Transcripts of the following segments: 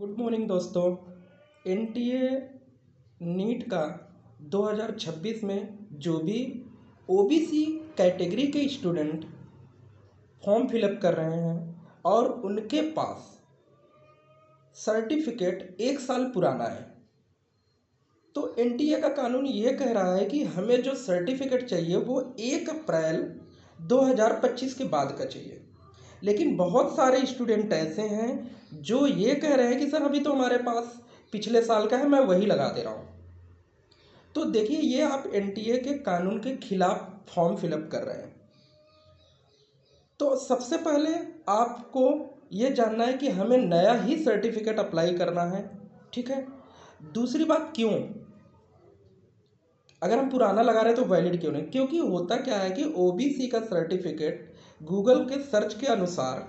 Good morning दोस्तों। NTA NEET का 2026 में जो भी ओबीसी कैटेगरी के स्टूडेंट फॉर्म फिलअप कर रहे हैं और उनके पास सर्टिफिकेट 1 साल पुराना है, तो एनटीए का कानून ये कह रहा है कि हमें जो सर्टिफिकेट चाहिए वो 1 अप्रैल 2025 के बाद का चाहिए। लेकिन बहुत सारे स्टूडेंट ऐसे हैं जो ये कह रहे हैं कि सर अभी तो हमारे पास पिछले साल का है, मैं वही लगा दे रहा हूँ। तो देखिए, ये आप एनटीए के कानून के खिलाफ फॉर्म फिलअप कर रहे हैं। तो सबसे पहले आपको ये जानना है कि हमें नया ही सर्टिफिकेट अप्लाई करना है, ठीक है। दूसरी बात, क्यों अगर हम पुराना लगा रहे हैं तो वैलिड क्यों नहीं? क्योंकि होता क्या है कि ओबीसी का सर्टिफिकेट गूगल के सर्च के अनुसार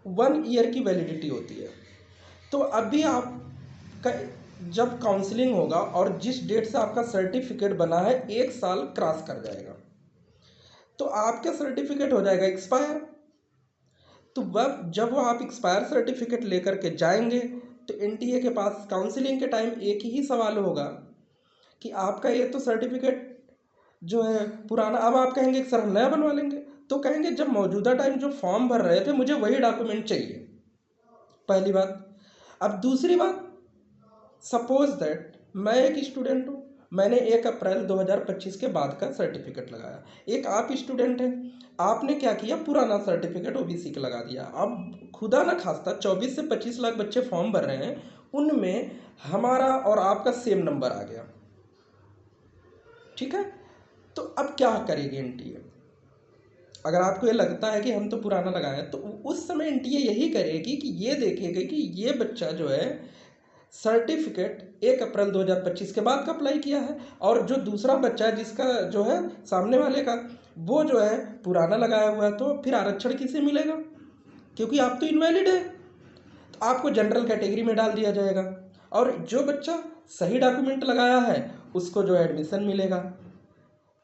1 ईयर की वैलिडिटी होती है। तो अभी आपका जब काउंसलिंग होगा और जिस डेट से आपका सर्टिफिकेट बना है 1 साल क्रॉस कर जाएगा, तो आपका सर्टिफिकेट हो जाएगा एक्सपायर। तो वह जब वो आप एक्सपायर सर्टिफिकेट लेकर के जाएंगे तो एनटीए के पास काउंसलिंग के टाइम एक ही सवाल होगा कि आपका ये तो सर्टिफिकेट जो है पुराना, अब आप कहेंगे कि सर हम नया बनवा लेंगे, तो कहेंगे जब मौजूदा टाइम जो फॉर्म भर रहे थे मुझे वही डॉक्यूमेंट चाहिए, पहली बात। अब दूसरी बात, सपोज दैट मैं एक स्टूडेंट हूँ, मैंने 1 अप्रैल 2025 के बाद का सर्टिफिकेट लगाया। एक आप स्टूडेंट हैं, आपने क्या किया, पुराना सर्टिफिकेट ओबीसी का लगा दिया। अब खुदा ना खास्ता 24 से 25 लाख बच्चे फॉर्म भर रहे हैं, उनमें हमारा और आपका सेम नंबर आ गया, ठीक है। तो अब क्या करेगी एनटीए? अगर आपको ये लगता है कि हम तो पुराना लगाए तो उस समय एनटीए यही करेगी कि ये देखेगी कि ये बच्चा जो है सर्टिफिकेट 1 अप्रैल 2025 के बाद का अप्लाई किया है, और जो दूसरा बच्चा है जिसका जो है सामने वाले का वो जो है पुराना लगाया हुआ है, तो फिर आरक्षण किसे मिलेगा? क्योंकि आप तो इनवैलिड है, तो आपको जनरल कैटेगरी में डाल दिया जाएगा, और जो बच्चा सही डॉक्यूमेंट लगाया है उसको जो एडमिशन मिलेगा।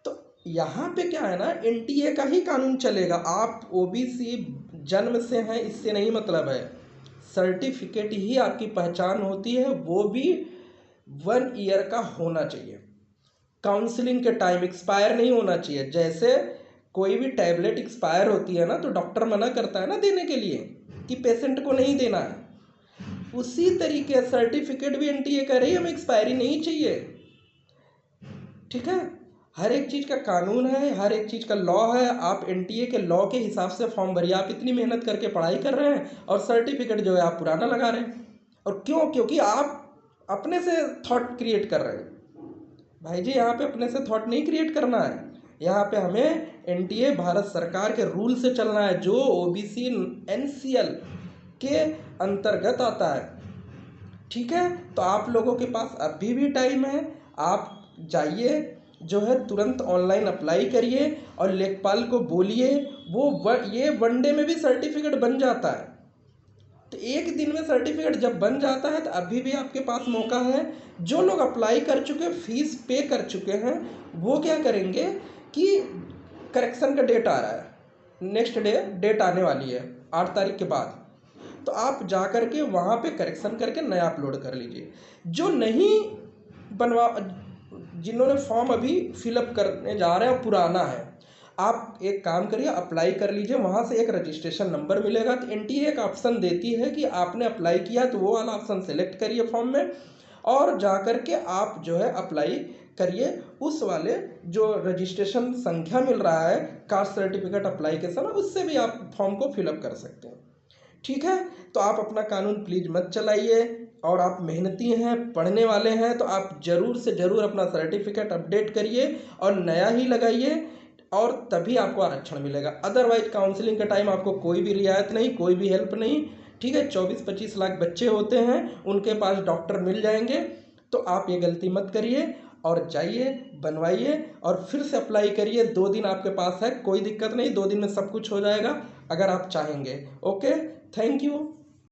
तो यहाँ पे क्या है ना, एनटीए का ही कानून चलेगा। आप ओबीसी जन्म से हैं इससे नहीं मतलब है, सर्टिफिकेट ही आपकी पहचान होती है, वो भी 1 ईयर का होना चाहिए। काउंसलिंग के टाइम एक्सपायर नहीं होना चाहिए। जैसे कोई भी टैबलेट एक्सपायर होती है ना, तो डॉक्टर मना करता है ना देने के लिए कि पेशेंट को नहीं देना है, उसी तरीके सर्टिफिकेट भी एनटीए कह रही है हमें एक्सपायरी नहीं चाहिए, ठीक है। हर एक चीज़ का कानून है, हर एक चीज़ का लॉ है। आप एनटीए के लॉ के हिसाब से फॉर्म भरिए। आप इतनी मेहनत करके पढ़ाई कर रहे हैं और सर्टिफिकेट जो है आप पुराना लगा रहे हैं, और क्यों? क्योंकि आप अपने से थॉट क्रिएट कर रहे हैं। भाई जी, यहाँ पे अपने से थॉट नहीं क्रिएट करना है, यहाँ पे हमें एनटीए भारत सरकार के रूल से चलना है, जो ओबीसी एनसीएल के अंतर्गत आता है, ठीक है। तो आप लोगों के पास अभी भी टाइम है, आप जाइए जो है तुरंत ऑनलाइन अप्लाई करिए और लेखपाल को बोलिए, ये 1 डे में भी सर्टिफिकेट बन जाता है। तो 1 दिन में सर्टिफिकेट जब बन जाता है तो अभी भी आपके पास मौका है। जो लोग अप्लाई कर चुके, फीस पे कर चुके हैं, वो क्या करेंगे कि करेक्शन का डेट आ रहा है, नेक्स्ट डे डेट आने वाली है 8 तारीख के बाद, तो आप जा कर के वहाँ पे करेक्शन करके नया अपलोड कर लीजिए। जो नहीं बनवा, जिन्होंने फॉर्म अभी फिलअप करने जा रहे हैं पुराना है, आप एक काम करिए, अप्लाई कर लीजिए, वहाँ से एक रजिस्ट्रेशन नंबर मिलेगा। तो एनटीए एक ऑप्शन देती है कि आपने अप्लाई किया, तो वो वाला ऑप्शन सेलेक्ट करिए फॉर्म में, और जा कर के आप जो है अप्लाई करिए उस वाले जो रजिस्ट्रेशन संख्या मिल रहा है कास्ट सर्टिफिकेट अप्लाई के समय, उससे भी आप फॉर्म को फिलअप कर सकते हैं, ठीक है। तो आप अपना कानून प्लीज मत चलाइए, और आप मेहनती हैं, पढ़ने वाले हैं, तो आप जरूर से जरूर अपना सर्टिफिकेट अपडेट करिए और नया ही लगाइए, और तभी आपको आरक्षण मिलेगा। अदरवाइज काउंसलिंग के टाइम आपको कोई भी रियायत नहीं, कोई भी हेल्प नहीं, ठीक है। 24-25 लाख बच्चे होते हैं, उनके पास डॉक्टर मिल जाएंगे। तो आप ये गलती मत करिए और जाइए बनवाइए और फिर से अप्लाई करिए। 2 दिन आपके पास है, कोई दिक्कत नहीं, 2 दिन में सब कुछ हो जाएगा अगर आप चाहेंगे। Okay, thank you.